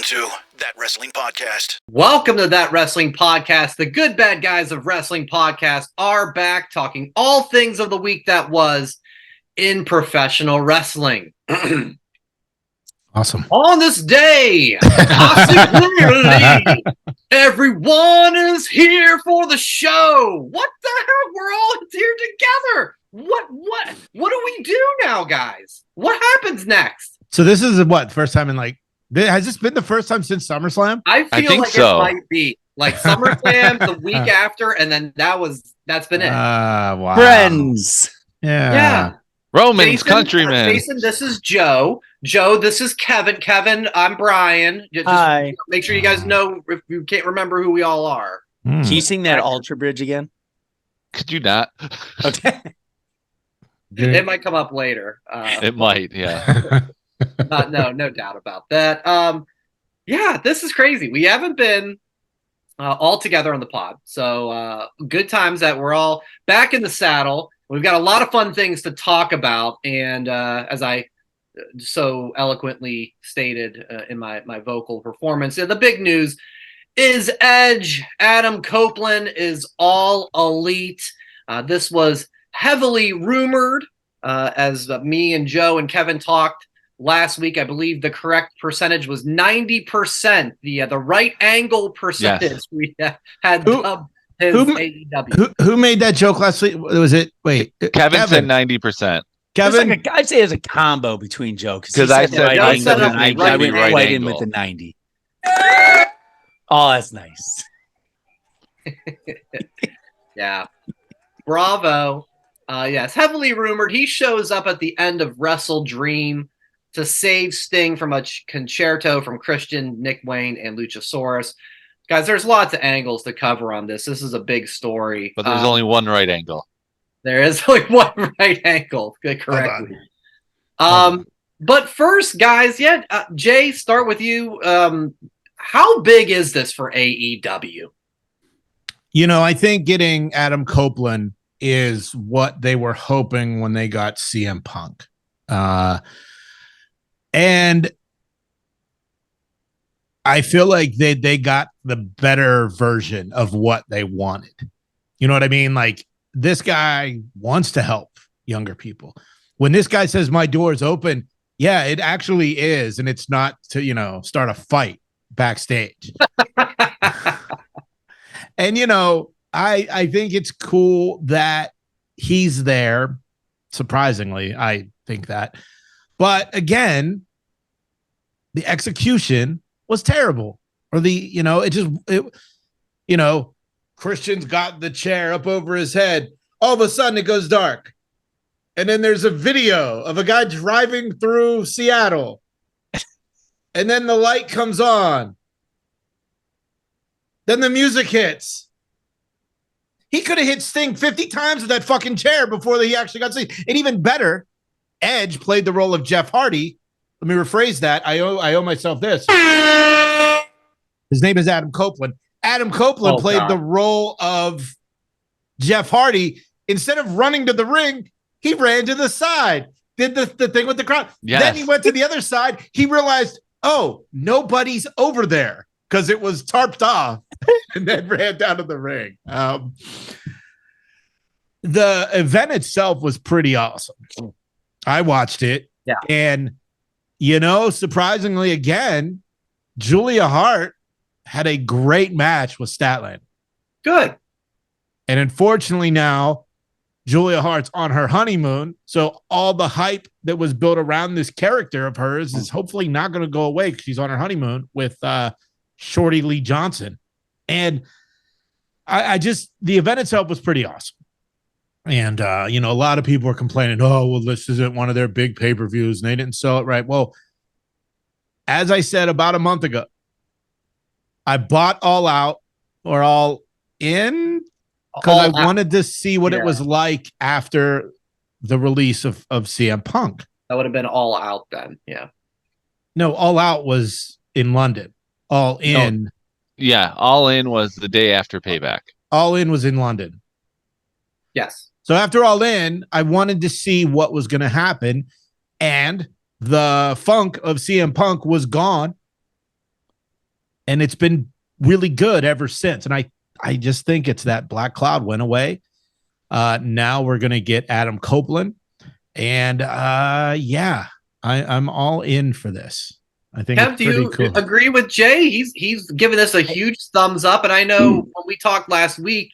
to That Wrestling Podcast. Welcome to That Wrestling Podcast. The good bad guys of Wrestling Podcast are back talking all things of the week that was in professional wrestling. Awesome. On this day, everyone is here for the show. What the hell? We're all here together. What do we do now, guys? What happens next? So this is what, first time in has this been the first time since SummerSlam? I feel like so. It might be like SummerSlam the week after, and then that's been it. Wow. Friends. Yeah. Romans, Jason, countrymen. Jason, this is Joe. Joe, this is Kevin. Kevin, I'm Brian. Just Hi. make sure you guys know if you can't remember who we all are. Can you sing that Ultra Bridge again? Could you not? Okay. It might come up later. It might, yeah. No doubt about that. Yeah, this is crazy. We haven't been all together on the pod. So good times that we're all back in the saddle. We've got a lot of fun things to talk about. And as I so eloquently stated in my vocal performance, the big news is Edge. Adam Copeland is all elite. This was heavily rumored as me and Joe and Kevin talked last week. I believe the correct percentage was 90%. The right angle percentage. Yes. We had dubbed his AEW. Who made that joke last week? Was it? Wait, Kevin said 90%. Kevin, I'd say it's a combo between Joe Because I said right angle, I right went angle. right in with the 90. Oh, that's nice. Yeah. Bravo. Yes, heavily rumored. He shows up at the end of Wrestle Dream to save Sting from a concerto from Christian, Nick Wayne, and Luchasaurus. Guys, there's lots of angles to cover on this. This is a big story. But there's only one right angle. There is only one right angle. Good, correctly. But first, guys, Jay, start with you. How big is this for AEW? I think getting Adam Copeland is what they were hoping when they got CM Punk. And I feel like they got the better version of what they wanted. You know what I mean? Like, this guy wants to help younger people. When this guy says my door is open, yeah, it actually is. And it's not to, start a fight backstage. And, I think it's cool that he's there. Surprisingly, I think that. But again, the execution was terrible. Or Christian's got the chair up over his head. All of a sudden it goes dark. And then there's a video of a guy driving through Seattle. And then the light comes on. Then the music hits. He could have hit Sting 50 times with that fucking chair before he actually got Sting. And even better, Edge played the role of Jeff Hardy. Let me rephrase that. I owe myself this. His name is Adam Copeland. Adam Copeland played the role of Jeff Hardy. Instead of running to the ring, he ran to the side, did the thing with the crowd. Yes. Then he went to the other side. He realized, oh, nobody's over there because it was tarped off, and then ran down to the ring. The event itself was pretty awesome. I watched it. Yeah. And, surprisingly, again, Julia Hart had a great match with Statlander. Good. And unfortunately now, Julia Hart's on her honeymoon. So all the hype that was built around this character of hers is hopefully not going to go away because she's on her honeymoon with Shorty Lee Johnson. And the event itself was pretty awesome. And, a lot of people were complaining, oh, well, this isn't one of their big pay-per-views and they didn't sell it right. Well, as I said about a month ago, I bought All Out or All In because I wanted to see what it was like after the release of CM Punk. That would have been All Out then. Yeah. No, All Out was in London. All In. No. Yeah, All In was the day after Payback. All In was in London. Yes. So after All In, I wanted to see what was going to happen. And the funk of CM Punk was gone. and it's been really good ever since. And I just think it's that black cloud went away. Now we're gonna get Adam Copeland, and I'm all in for this. I think Kev, it's do pretty you cool. agree with Jay? He's given this a huge thumbs up, and I know when we talked last week,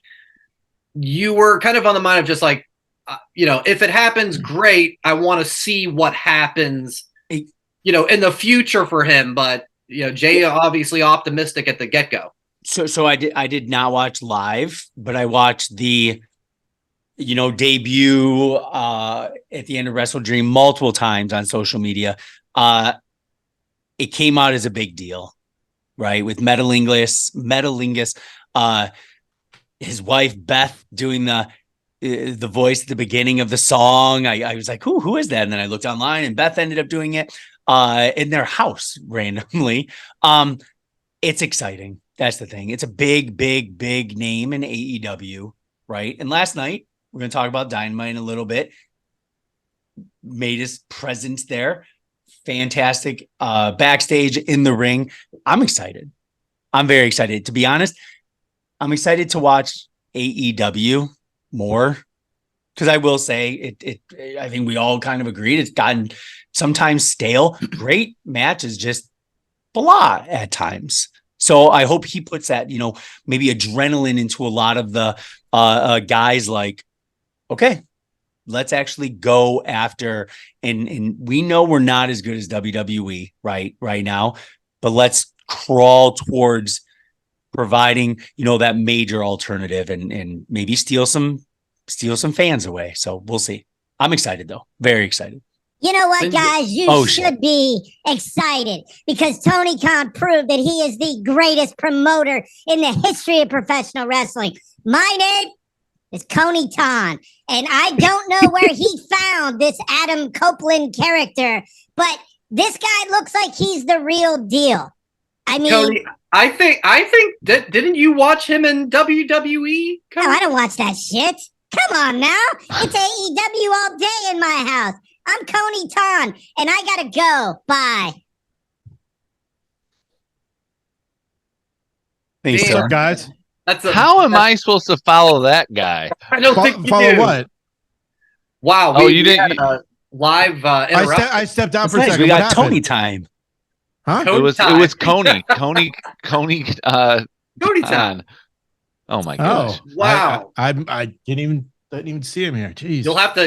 you were kind of on the mind of just like, if it happens, great. I want to see what happens, in the future for him. But Jay obviously optimistic at the get go. So I did not watch live, but I watched the debut at the end of Wrestle Dream multiple times on social media. It came out as a big deal, right? With Metalingus, his wife Beth doing the voice at the beginning of the song. I was like, who is that? And then I looked online, and Beth ended up doing it in their house randomly. It's exciting. That's the thing. It's a big name in AEW, right? And last night, we're going to talk about Dynamite in a little bit, made his presence there. Fantastic backstage in the ring. I'm excited. I'm very excited. To be honest, I'm excited to watch AEW more, because I will say I think we all kind of agreed it's gotten sometimes stale. Great matches, just blah at times. So I hope he puts that, maybe adrenaline into a lot of the guys, like, okay, let's actually go after, and we know we're not as good as WWE right now, but let's crawl towards providing, that major alternative and maybe steal some fans away. So we'll see. I'm excited though. Very excited. You know what, guys? You should be excited, because Tony Khan proved that he is the greatest promoter in the history of professional wrestling. My name is Coney Ton, and I don't know where he found this Adam Copeland character, but this guy looks like he's the real deal. I mean, Cody, I think didn't you watch him in WWE? No, I don't watch that shit. Come on now. It's AEW all day in my house. I'm Coney Ton, and I gotta go. Bye. Thanks, What's up, guys? How am I supposed to follow that guy? I don't think you follow do. What? Wow. You didn't. Live I stepped out for a nice. second. We got What Tony happened? time. Huh? Cody It was time. Coney. Coney. Cody time. Oh my gosh! Wow. I didn't even see him here. Jeez. You'll have to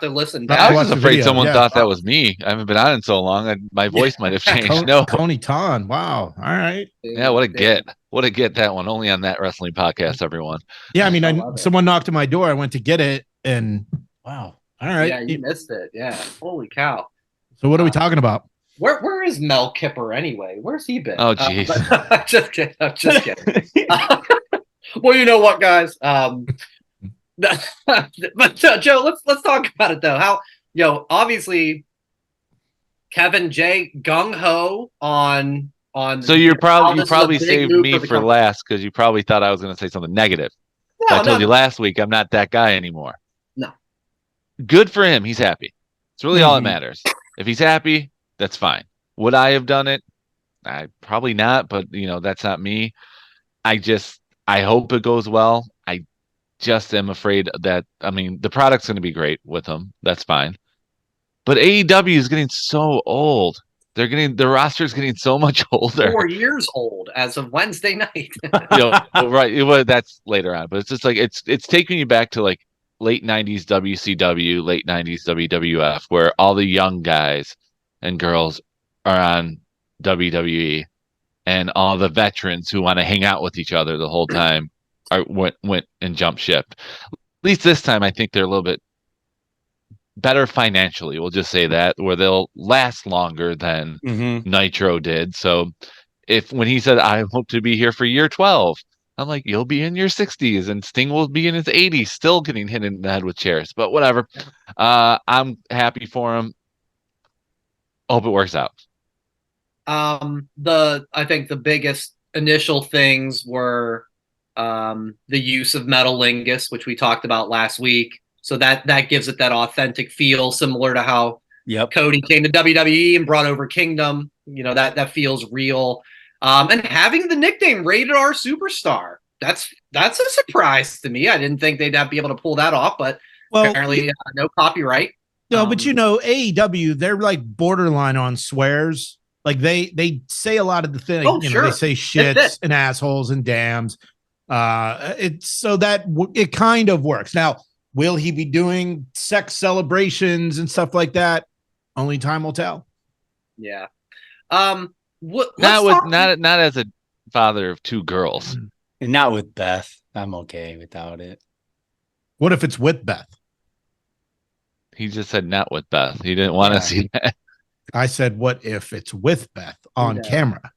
listen I back. I was watched just the afraid video, someone yeah. thought that was me. I haven't been on in so long. My voice might have changed. No. Coney Ton. Wow. All right. Yeah, what a get. What a get that one. Only on that wrestling podcast, everyone. Yeah, I mean, love it. someone knocked at my door. I went to get it, and wow. All right. Yeah, you missed it. Yeah. Holy cow. So what are we talking about? Where is Mel Kipper anyway? Where's he been? Oh, jeez. I'm just kidding. Well, you know what, guys? But Joe, let's talk about it though. How obviously Kevin J gung ho on. So you probably a big saved move me the for company. last, because you probably thought I was going to say something negative. No, I told you last week I'm not that guy anymore. No. Good for him. He's happy. It's really all that matters. If he's happy, that's fine. Would I have done it? I probably not, but that's not me. I hope it goes well. I just am afraid that, the product's going to be great with him. That's fine. But AEW is getting so old. The roster is getting so much older. 4 years old as of Wednesday night. Right. Well, that's later on, but it's just like it's taking you back to like late 90s WCW, late 90s WWF, where all the young guys and girls are on WWE, and all the veterans who want to hang out with each other the whole time went and jumped ship. At least this time, I think they're a little bit better financially. We'll just say that, where they'll last longer than Nitro did. So when he said, I hope to be here for year 12, I'm like, you'll be in your 60s, and Sting will be in his 80s, still getting hit in the head with chairs. But whatever. I'm happy for him. Hope it works out. I think the biggest initial things were the use of Metalingus, which we talked about last week. So that gives it that authentic feel, similar to how Cody came to WWE and brought over Kingdom. That feels real. and having the nickname Rated R Superstar. That's a surprise to me. I didn't think they'd be able to pull that off, but apparently no copyright. No, but AEW, they're like borderline on swears. Like they say a lot of the things. Oh, They say shits and assholes and dams. It's so that it kind of works. Now, will he be doing sex celebrations and stuff like that? Only time will tell. Yeah. Not as a father of two girls. And not with Beth. I'm okay without it. What if it's with Beth? He just said not with Beth. He didn't want to see that. I said, what if it's with Beth on camera?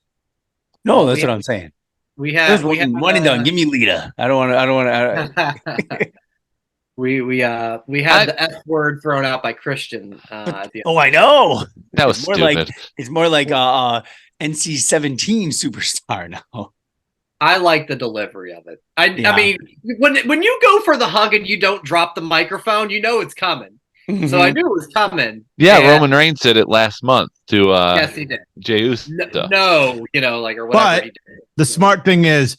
No, that's what I'm saying. We have one and done. Give me Lita. I don't want to. We had the F word thrown out by Christian. I know. That was stupid. It's more like NC-17 superstar now. I like the delivery of it. I mean, when you go for the hug and you don't drop the microphone, you know it's coming. Mm-hmm. So I knew it was coming. Yeah, Roman Reigns did it last month to yes, he did. Jey Uso. No, or whatever he did. The smart thing is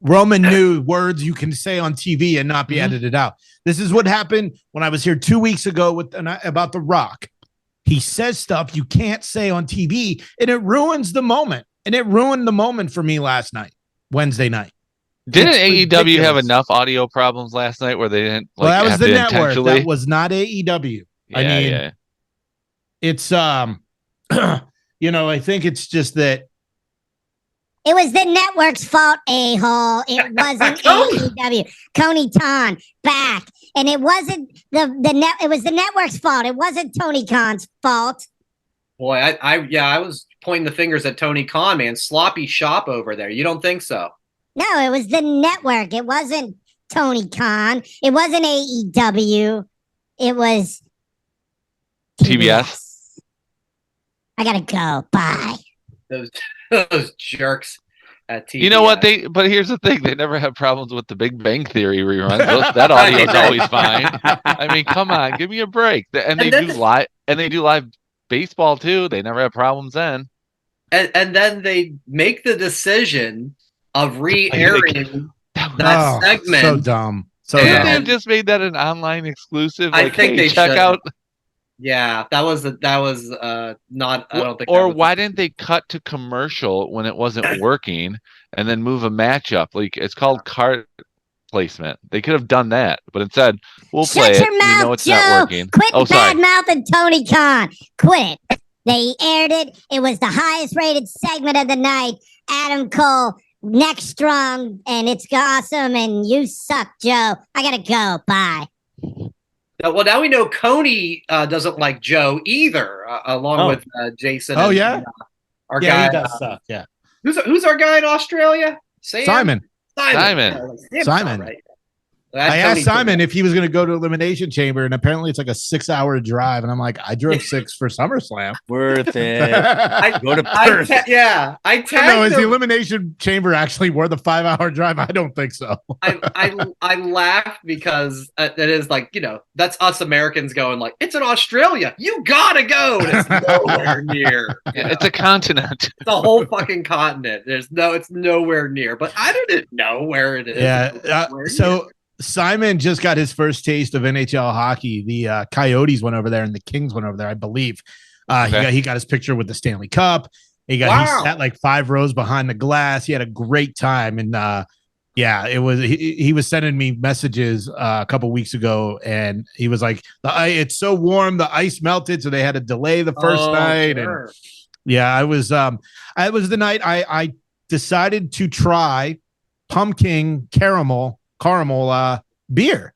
Roman knew words you can say on TV and not be edited out. This is what happened when I was here 2 weeks ago about The Rock. He says stuff you can't say on TV, and it ruins the moment. And it ruined the moment for me Wednesday night. Didn't AEW have enough audio problems last night where they didn't? That was the network. That was not AEW. It's I think it's just that it was the network's fault, a-hole. It wasn't AEW. Tony Khan back, and it wasn't it was the network's fault. It wasn't Tony Khan's fault. Boy, I was pointing the fingers at Tony Khan, man. Sloppy shop over there. You don't think so? No, it was the network. It wasn't Tony Khan. It wasn't AEW. It was TBS. I gotta go. Bye. Those jerks at TBS. You know what? But here's the thing: they never have problems with the Big Bang Theory reruns. That audio is always fine. I mean, come on, give me a break. And they do live baseball too. They never have problems then. And then they make the decision of re-airing that segment. So dumb. They have just made that an online exclusive. I think they check out. Yeah, that was not. I don't think. Or why didn't they cut to commercial when it wasn't working and then move a match up? Like it's called cart placement. They could have done that, but instead we'll play it. Mouth, you know it's Joe. not working. Quit bad-mouthing Tony Khan. Quit it. They aired it. It was the highest rated segment of the night. Adam Cole, next strong, and it's awesome. And you suck, Joe. I gotta go. Bye. Well, now we know Coney doesn't like Joe either, along with Jason. Oh, and, our guy. He does suck. Yeah. Who's our guy in Australia? Simon. Simon. Right. I asked Simon if he was going to go to Elimination Chamber, and apparently it's like a 6-hour drive. And I'm like, I drove 6 for SummerSlam. Worth it. Go to Perth. I tagged him. Is the Elimination Chamber actually worth a 5-hour drive? I don't think so. I laugh because it is like, that's us Americans going like, it's in Australia. You gotta go. And it's nowhere near. It's a continent. It's a whole fucking continent. It's nowhere near. But I didn't know where it is. Yeah. Simon just got his first taste of NHL hockey. The Coyotes went over there and the Kings went over there, I believe. He got his picture with the Stanley Cup. He sat like 5 rows behind the glass. He had a great time. And it was he was sending me messages a couple weeks ago, and he was like, it's so warm, the ice melted, so they had to delay the first night. Sure. And it was the night I decided to try pumpkin caramel beer.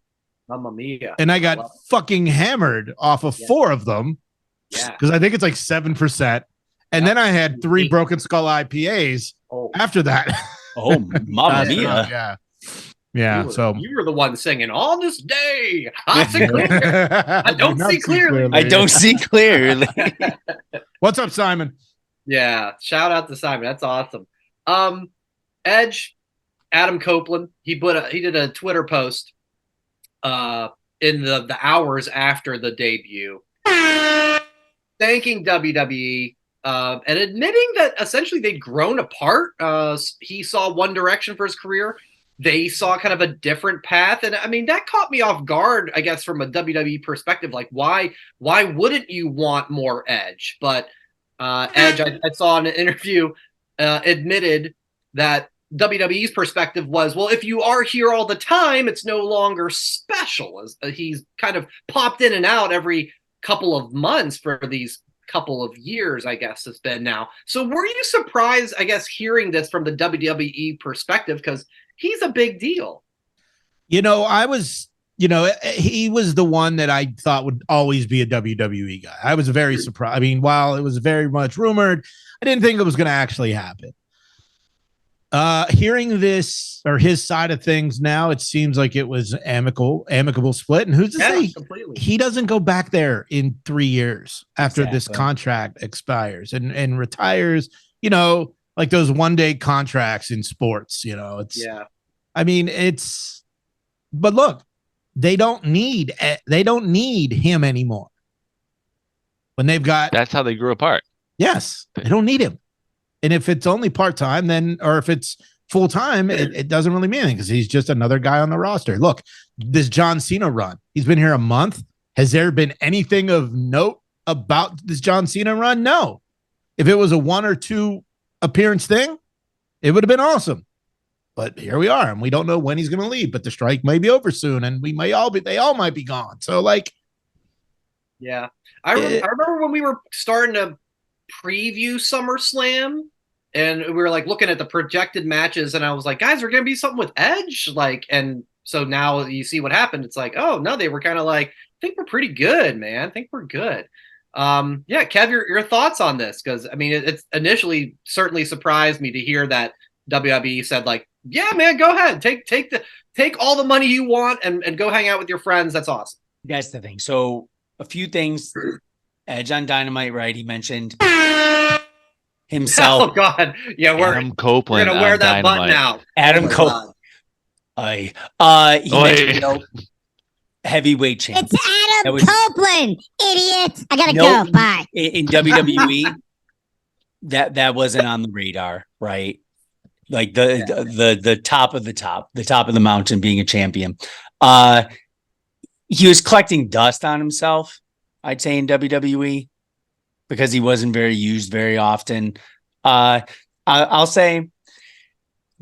Mamma mia. And I got fucking hammered off of 4 of them. Yeah. Because I think it's like 7%. And then I had 3 Broken Skull IPAs after that. Oh, mamma mia. Yeah. You were the one singing on this day. I see clear. I don't see clearly. I don't see clearly. What's up, Simon? Yeah. Shout out to Simon. That's awesome. Edge, Adam Copeland, he did a Twitter post in the hours after the debut, thanking WWE and admitting that essentially they'd grown apart. He saw one direction for his career. They saw kind of a different path. And I mean, that caught me off guard, I guess, from a WWE perspective. Like, why wouldn't you want more Edge? But Edge, I saw in an interview, admitted that WWE's perspective was, well, if you are here all the time, it's no longer special. As he's kind of popped in and out every couple of months for these couple of years, I guess it's been now. So were you surprised, I guess, hearing this from the WWE perspective? Because he's a big deal. I was, he was the one that I thought would always be a WWE guy. I was very surprised. I mean, while it was very much rumored, I didn't think it was going to actually happen. Hearing this or his side of things now, it seems like it was amicable split. And who's to say completely. He doesn't go back there in 3 years after this contract expires and retires, like those one-day contracts in sports, I mean, but look, they don't need him anymore. When they've got, that's how they grew apart. Yes, they don't need him. And if it's only part-time, then, or if it's full-time, it doesn't really mean anything because he's just another guy on the roster. Look, this John Cena run, he's been here a month. Has there been anything of note about this John Cena run? No. If it was a 1 or 2 appearance thing, it would have been awesome. But here we are, and we don't know when he's going to leave, but the strike may be over soon, and they all might be gone. So, yeah. I remember when we were starting to preview SummerSlam, and we were like looking at the projected matches, and I was like, guys, we're gonna be something with Edge, and so now you see what happened. It's like, oh no, they were kind of like, I think we're pretty good, man. I think we're good. Yeah, Kev, your thoughts on this? Because I mean, it's initially certainly surprised me to hear that WWE said like, yeah, man, go ahead, take all the money you want and go hang out with your friends. That's awesome. That's the thing. So a few things. Edge on Dynamite, right? He mentioned himself. Oh God, yeah, Adam Copeland. We're gonna wear that Dynamite. button out. Adam Copeland. He mentioned heavyweight champ. It's Adam Copeland, idiot. I gotta go. Bye. In WWE, that wasn't on the radar, right? Like the top of the mountain, being a champion. He was collecting dust on himself, I'd say, in WWE because he wasn't very used very often. I'll say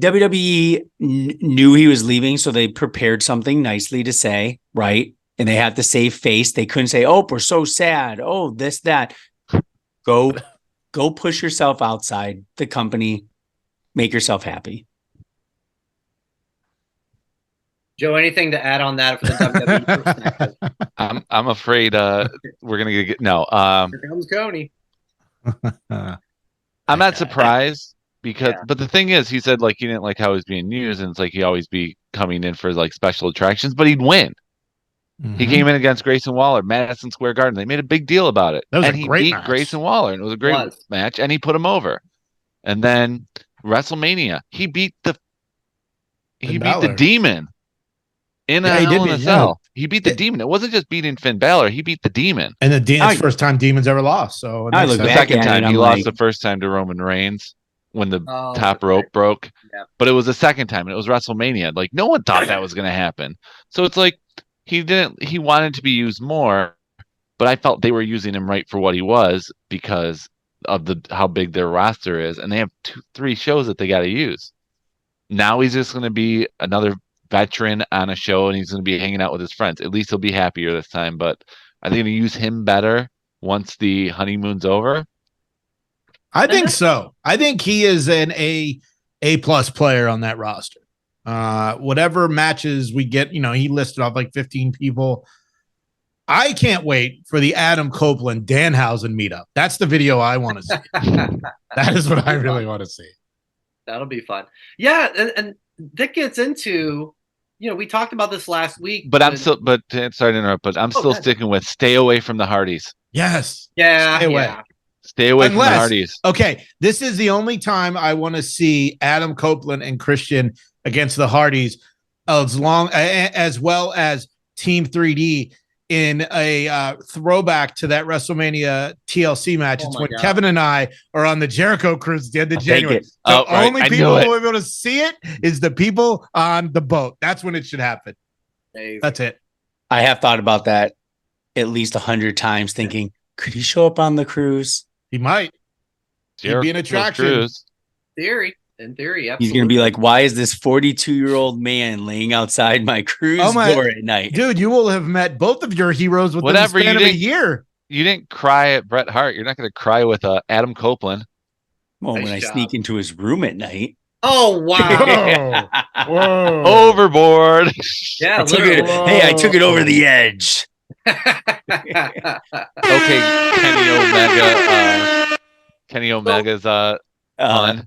WWE knew he was leaving, so they prepared something nicely to say, right? And they had to save face. They couldn't say, "Oh, we're so sad. Oh, this, that." Go push yourself outside the company. Make yourself happy. Joe, anything to add on that for the WWE perspective? I'm afraid we're gonna get no. Here comes Coney. I'm not surprised because, but the thing is, he said like he didn't like how he was being used, and it's like he'd always be coming in for like special attractions, but he'd win. Mm-hmm. He came in against Grayson Waller, Madison Square Garden. They made a big deal about it, and he beat Grayson Waller, and it was a great match, and he put him over. And then WrestleMania, he beat the Demon. In Hell in a Cell. He beat the Demon. It wasn't just beating Finn Balor. He beat the Demon. And the first time Demon's ever lost. So the second time he lost the first time to Roman Reigns when the top rope broke. Yeah. But it was the second time, and it was WrestleMania. Like no one thought that was going to happen. So it's like he wanted to be used more, but I felt they were using him right for what he was because of how big their roster is, and they have 2-3 shows that they got to use. Now he's just going to be another veteran on a show, and he's going to be hanging out with his friends. At least he'll be happier this time, but are they going to use him better once the honeymoon's over? I think so. I think he is an A+ player on that roster. Whatever matches we get, he listed off like 15 people. I can't wait for the Adam Copeland Danhausen meetup. That's the video I want to see. That is what I really want to see. That'll be fun. Yeah, and that gets into, we talked about this last week. But sorry to interrupt, but I'm still sticking with stay away from the Hardys. Yes. Yeah. Stay away. Yeah. Stay away from the Hardys. Okay, this is the only time I want to see Adam Copeland and Christian against the Hardys, as well as Team 3D. in a throwback to that WrestleMania TLC match. Oh It's my when God. Kevin and I are on the Jericho cruise at the end of I'll take January. it. So Oh, right. only I people knew who it. will be able to see it is the people on the boat. That's when it should happen. Amazing. That's it. I have thought about that at least 100 times, thinking, could he show up on the cruise? He might. He'd be an Jericho's attraction. Cruise. In theory, absolutely. He's going to be like, why is this 42-year-old man laying outside my cruise door at night? Dude, you will have met both of your heroes within Whatever, the span you of a didn't- year. You didn't cry at Bret Hart. You're not going to cry with Adam Copeland. Well, Nice when I job. sneak into his room at night. Oh wow. Whoa. Overboard. Yeah, I took it, literally. hey, I took it over the edge. Okay, Kenny Omega's on.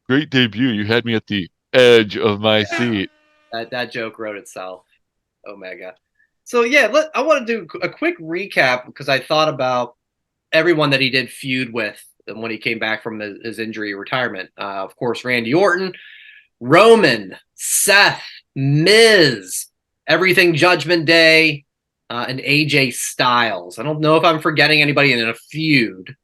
Great debut. You had me at the edge of my seat. that joke wrote itself. Omega. So yeah, I want to do a quick recap because I thought about everyone that he did feud with when he came back from his injury retirement. Of course, Randy Orton, Roman, Seth, Miz, Everything Judgment Day, and AJ Styles. I don't know if I'm forgetting anybody in a feud.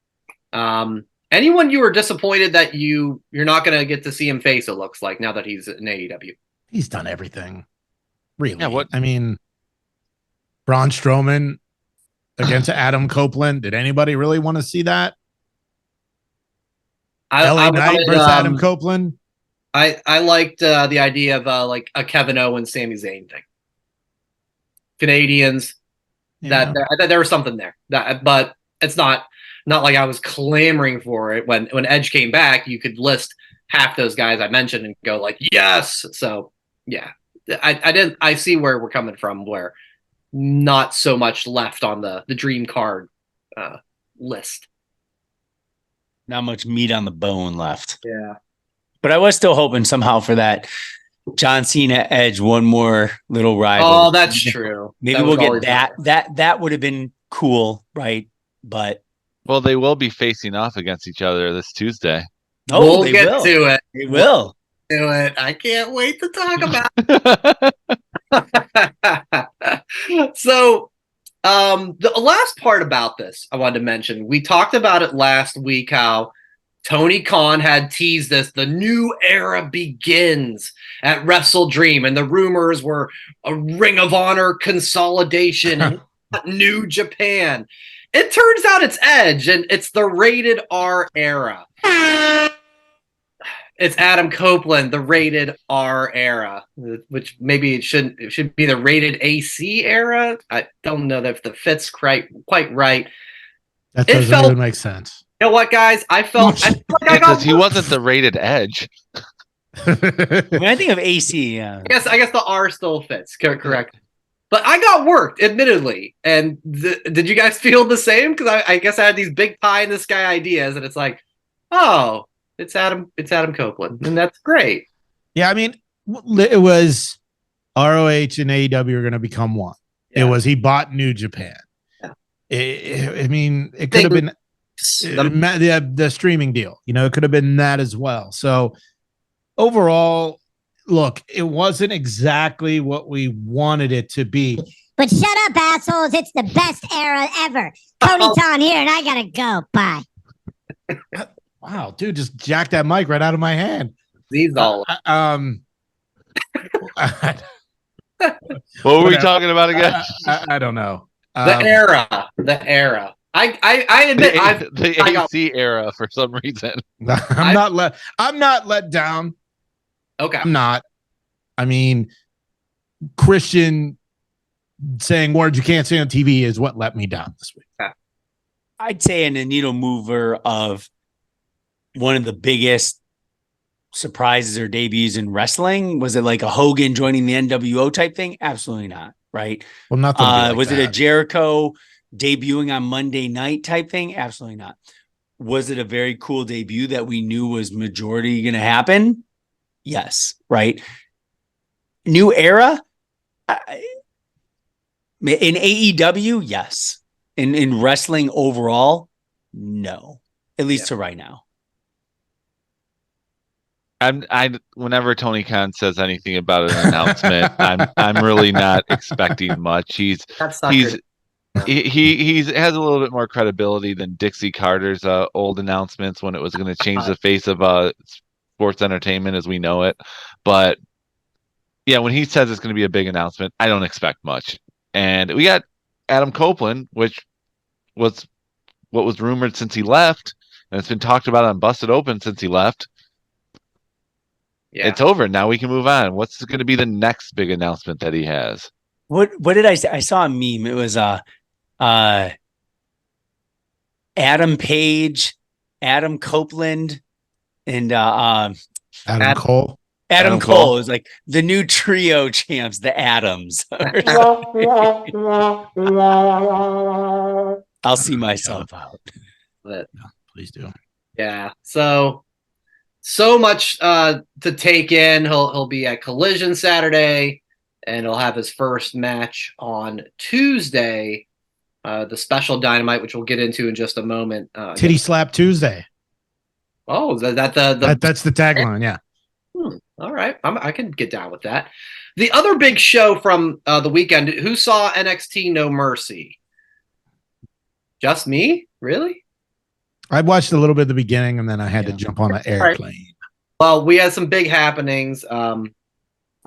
Anyone you were disappointed that you're not going to get to see him face, it looks like, now that he's in AEW. He's done everything. Really. Yeah, what- I mean, Braun Strowman against Adam Copeland. Did anybody really want to see that? LA Knight versus Adam Copeland. I liked the idea of like a Kevin Owens, Sami Zayn thing. Canadians. Yeah. That there was something there. But it's not like I was clamoring for it. When Edge came back, you could list half those guys I mentioned and go like, yes. So yeah, I see where we're coming from, where not so much left on the dream card list. Not much meat on the bone left. Yeah. But I was still hoping somehow for that John Cena Edge one more little rival. Oh, that's true. Maybe That we'll was always get that. That would have been cool, right? But Well, they will be facing off against each other this Tuesday. We'll they get will. to it. They will. Do it. I can't wait to talk about it. So, the last part about this I wanted to mention, we talked about it last week, how Tony Khan had teased this. The new era begins at Wrestle Dream, and the rumors were a Ring of Honor consolidation and New Japan. It turns out it's Edge, and it's the rated R era. It's Adam Copeland, the rated R era, which maybe it should be the rated AC era. I don't know if the fit's quite right. That doesn't even make sense. You know what, guys? I felt like I got Because he wasn't the rated Edge. I mean, I think of AC. I guess the R still fits. Correct. But I got worked, admittedly. And did you guys feel the same? Because I guess I had these big pie in the sky ideas, and it's like, oh, it's Adam Copeland, and that's great. Yeah, I mean, it was ROH and AEW are going to become one. Yeah. It was he bought New Japan. Yeah. I mean, it could have been the streaming deal. You know, it could have been that as well. So overall, look, it wasn't exactly what we wanted it to be. But shut up, assholes. It's the best era ever. Tony Khan here, and I gotta go. Bye. Wow, dude, just jacked that mic right out of my hand. These all. What were we talking about again? I don't know. The era. I admit the AC era for some reason. I'm not let down. Okay. I'm not. I mean, Christian saying words you can't say on TV is what let me down this week. I'd say a needle mover of one of the biggest surprises or debuts in wrestling. Was it like a Hogan joining the NWO type thing? Absolutely not. Right. Well, nothing. Like was that. it a Jericho debuting on Monday night type thing? Absolutely not. Was it a very cool debut that we knew was majority going to happen? Yes. Right. New era in AEW. Yes. In wrestling overall, no, at least to right now. Whenever Tony Khan says anything about an announcement, I'm really not expecting much. He's That sucker. he has a little bit more credibility than Dixie Carter's old announcements when it was going to change the face of sports entertainment as we know it. But yeah, when he says it's going to be a big announcement, I don't expect much. And we got Adam Copeland, which was what was rumored since he left, and it's been talked about on Busted Open since he left. Yeah. It's over. Now we can move on. What's going to be the next big announcement that he has? What did I say? I saw a meme. It was Adam Page, Adam Copeland, and Adam Cole. Adam Cole is like the new trio champs, the Adams. I'll see myself out. But, Please do. yeah. So much to take in. He'll be at Collision Saturday, and he'll have his first match on Tuesday. The special Dynamite, which we'll get into in just a moment. Titty Slap Tuesday. Oh, is that That's the tagline. Yeah. All right, I can get down with that. The other big show from the weekend. Who saw NXT No Mercy? Just me, really? I watched a little bit at the beginning, and then I had to jump on an airplane. Right. Well, we had some big happenings. Ilya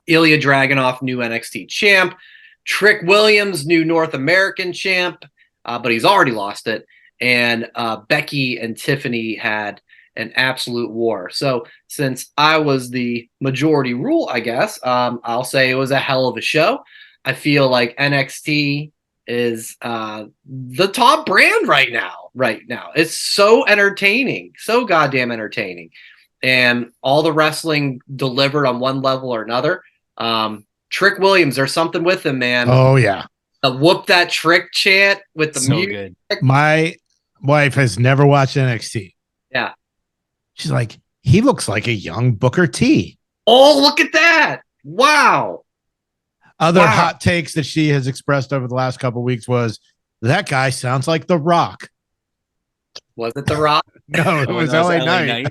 Dragunov, new NXT champ. Trick Williams, new North American champ, but he's already lost it. And Becky and Tiffany had an absolute war. So since I was the majority rule, I guess, I'll say it was a hell of a show. I feel like NXT is the top brand right now. It's so entertaining, so goddamn entertaining. And all the wrestling delivered on one level or another. Trick Williams, there's something with him, man. Oh, yeah. The whoop that trick chant with the So music. good. My wife has never watched NXT. Yeah. She's like, he looks like a young Booker T. Oh, look at that. Wow. Other hot takes that she has expressed over the last couple of weeks was, that guy sounds like The Rock. Was it The Rock? No, it was LA Knight.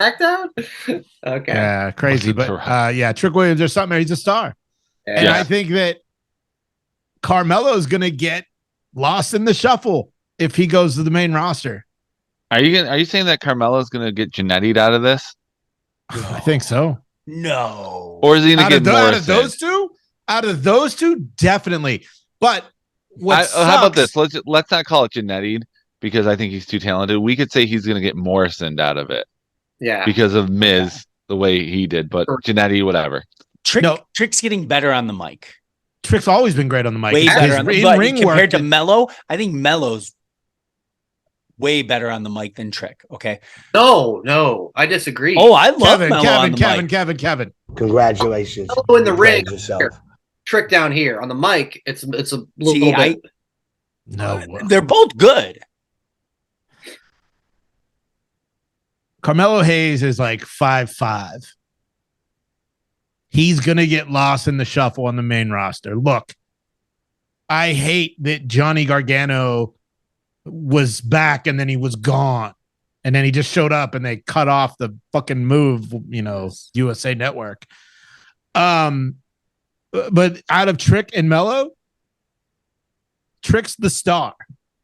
SmackDown? Okay. Yeah, crazy. But yeah, Trick Williams or something. He's a star. Yeah. And I think that Carmelo's going to get lost in the shuffle if he goes to the main roster. Are you saying that Carmelo's going to get Janetti'd out of this? I think so. No. Or is he going to get more? Out of those two, definitely. But how about this? Let's not call it Janetti'd because I think he's too talented. We could say he's going to get Morrison out of it. Yeah. Because of Miz, the way he did. But Jannetti, whatever. Trick's getting better on the mic. Trick's always been great on the mic. Way better on the mic. ring compared to Mello. I think Mello's way better on the mic than Trick. Okay. No, I disagree. Oh, I love Mello on the mic. Kevin. Congratulations. Mello in the ring. Trick down here on the mic. It's a little bit. No, they're both good. Carmelo Hayes is like 5'5". He's going to get lost in the shuffle on the main roster. Look, I hate that Johnny Gargano was back and then he was gone. And then he just showed up and they cut off the fucking move, USA Network. But out of Trick and Mello, Trick's the star.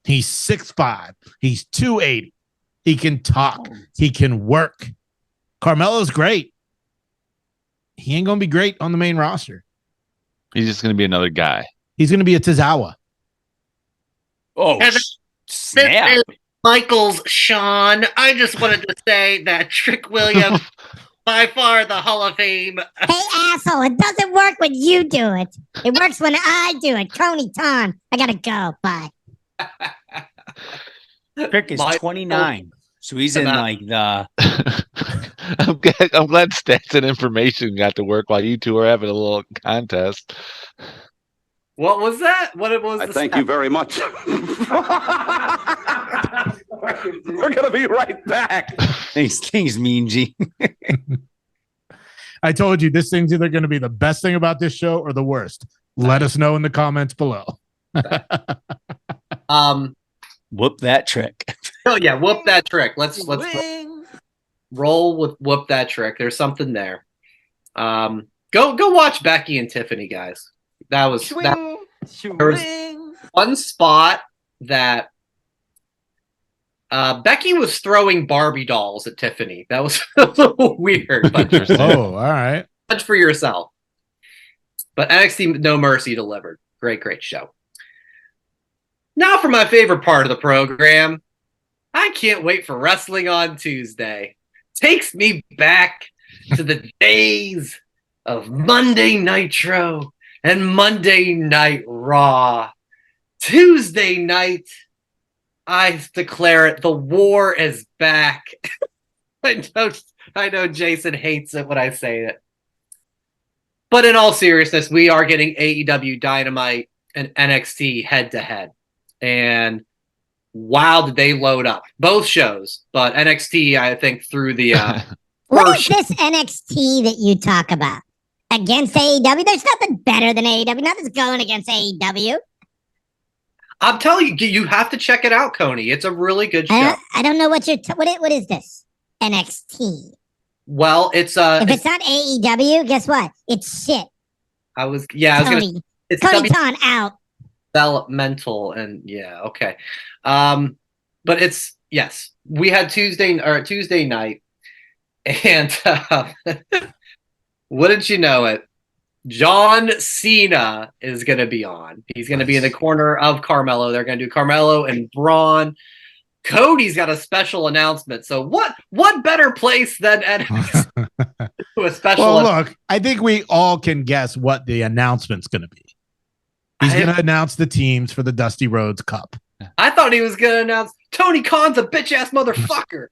He's 6'5". He's 280. He can talk. He can work. Carmelo's great. He ain't going to be great on the main roster. He's just going to be another guy. He's going to be a Tozawa. Oh, snap. Michaels, Sean, I just wanted to say that Trick Williams, by far the Hall of Fame. Hey, asshole, it doesn't work when you do it. It works when I do it. Tony Tom, I got to go. Bye. Trick is 29. So he's in like the... I'm glad stats and information got to work while you two are having a little contest. What was that? What was? I thank you very much. We're gonna be right back. Thanks, Mean G. I told you this thing's either going to be the best thing about this show or the worst. Let us know in the comments below. Whoop that Trick. Oh yeah, whoop that Trick. Let's Roll with whoop that trick. There's something there. Go watch Becky and Tiffany, guys. That was there was one spot that Becky was throwing Barbie dolls at Tiffany. That was a little weird, but Oh, all right. judge for yourself. But NXT No Mercy delivered. Great show. Now for my favorite part of the program. I can't wait for Wrestling on Tuesday. Takes me back to the days of Monday Nitro and Monday Night Raw. Tuesday night, I declare it, the war is back. I know Jason hates it when I say it. But in all seriousness, we are getting AEW Dynamite and NXT head-to-head. And wow, did they load up. Both shows. But NXT, I think, through the... What is this NXT that you talk about? Against AEW? There's nothing better than AEW. Nothing's going against AEW. I'm telling you, you have to check it out, Coney. It's a really good show. I don't know what you're... what is this? NXT. Well, it's... if it's not AEW, guess what? It's shit. I was gonna... It's Tony Khan out. Developmental and yeah, okay. But it's... Yes. We had Tuesday night. And wouldn't you know it? John Cena is going to be on. He's going to be in the corner of Carmelo. They're going to do Carmelo and Braun. Cody's got a special announcement. So what better place than NXT to a special? Well, look, I think we all can guess what the announcement's going to be. He's going to announce the teams for the Dusty Rhodes Cup. I thought he was going to announce Tony Khan's a bitch ass motherfucker.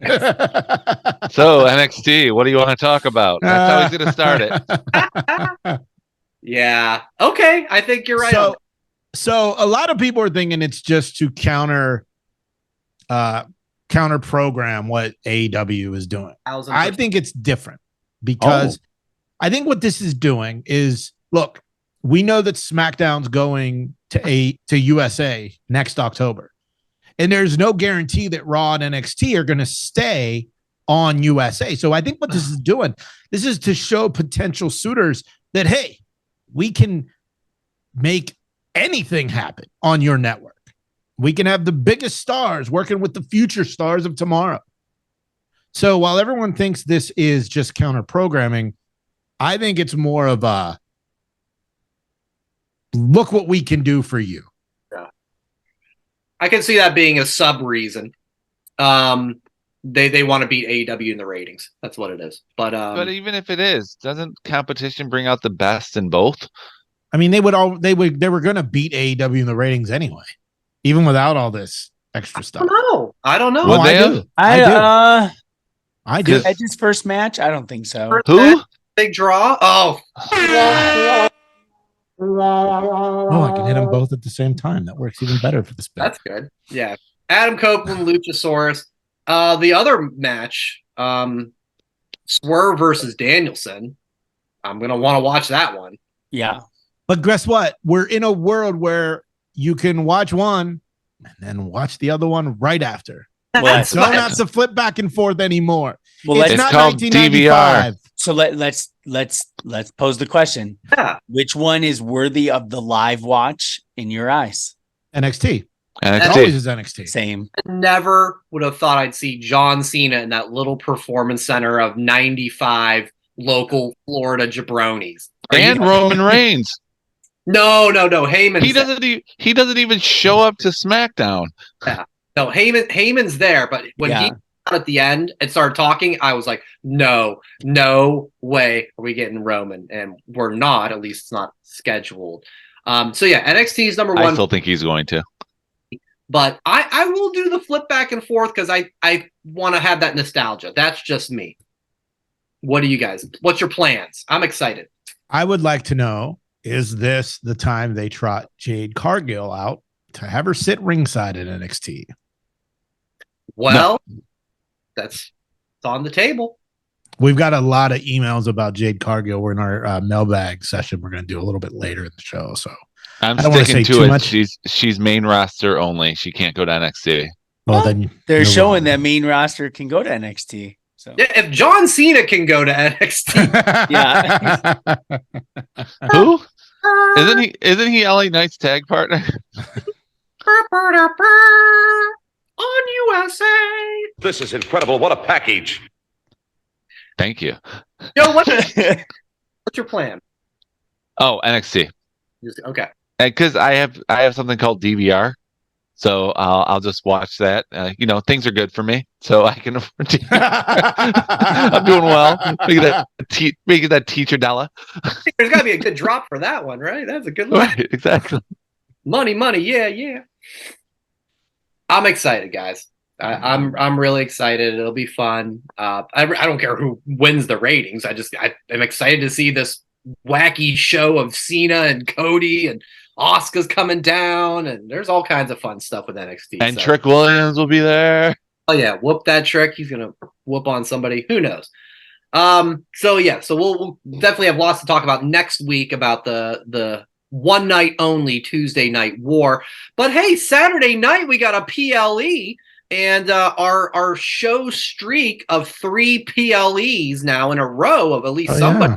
So NXT, what do you want to talk about? That's how he's going to start it. Yeah. Okay. I think you're right. So a lot of people are thinking it's just to counter program what AEW is doing. I think it's different because I think what this is doing is, look, we know that SmackDown's going to USA next October. And there's no guarantee that Raw and NXT are going to stay on USA. So I think what this is doing, this is to show potential suitors that, hey, we can make anything happen on your network. We can have the biggest stars working with the future stars of tomorrow. So while everyone thinks this is just counter programming, I think it's more of a look what we can do for you. Yeah. I can see that being a sub reason. They want to beat AEW in the ratings. That's what it is. But even if it is, doesn't competition bring out the best in both? I mean, they were going to beat AEW in the ratings anyway, even without all this extra stuff. I don't know. Well, I do. Edge's first match? I don't think so. Who? Big draw? Oh, I can hit them both at the same time. That works even better for this bet. That's good. Yeah. Adam Copeland, Luchasaurus. The other match, Swerve versus Danielson. I'm going to want to watch that one. Yeah. But guess what? We're in a world where you can watch one and then watch the other one right after. Well, don't have to flip back and forth anymore. Well, it's not called 1995. DVR. So let's pose the question. Yeah. Which one is worthy of the live watch in your eyes? NXT. NXT. It always is NXT. Same. Never would have thought I'd see John Cena in that little performance center of 95 local Florida jabronis. And Roman Reigns. No. Heyman. He doesn't even show up to SmackDown. Yeah. No, Heyman's there, but when he got at the end and started talking, I was like, no way are we getting Roman. And we're not, at least it's not scheduled. So yeah, NXT is number one. I still think he's going to. But I will do the flip back and forth because I want to have that nostalgia. That's just me. What do you guys? What's your plans? I'm excited. I would like to know, is this the time they trot Jade Cargill out to have her sit ringside at NXT? Well, it's on the table. We've got a lot of emails about Jade Cargill. We're in our mailbag session. We're going to do a little bit later in the show. So I'm I don't want to sticking say to too it. much. She's main roster only. She can't go to NXT. Well, then They're you're showing wrong. that main roster can go to NXT. So Yeah, if John Cena can go to NXT, Who? Isn't he LA Knight's tag partner? on USA. This is incredible. What a package. Thank you. Yo, what's your plan? Oh, NXT. Okay. Because I have something called DVR, so I'll just watch that. Things are good for me, so I can afford to. I'm doing well. Making that teacher dollar. There's got to be a good drop for that one, right? That's a good look. Right, exactly. Money, yeah. I'm excited, guys. I'm really excited. It'll be fun. I don't care who wins the ratings. I'm excited to see this wacky show of Cena and Cody and Asuka's coming down, and there's all kinds of fun stuff with NXT. And Trick Williams will be there. Oh yeah, whoop that Trick. He's gonna whoop on somebody. Who knows? So we'll definitely have lots to talk about next week about the one night only Tuesday Night War. But hey, Saturday night we got a PLE. And our show streak of 3 PLEs now in a row of at least somebody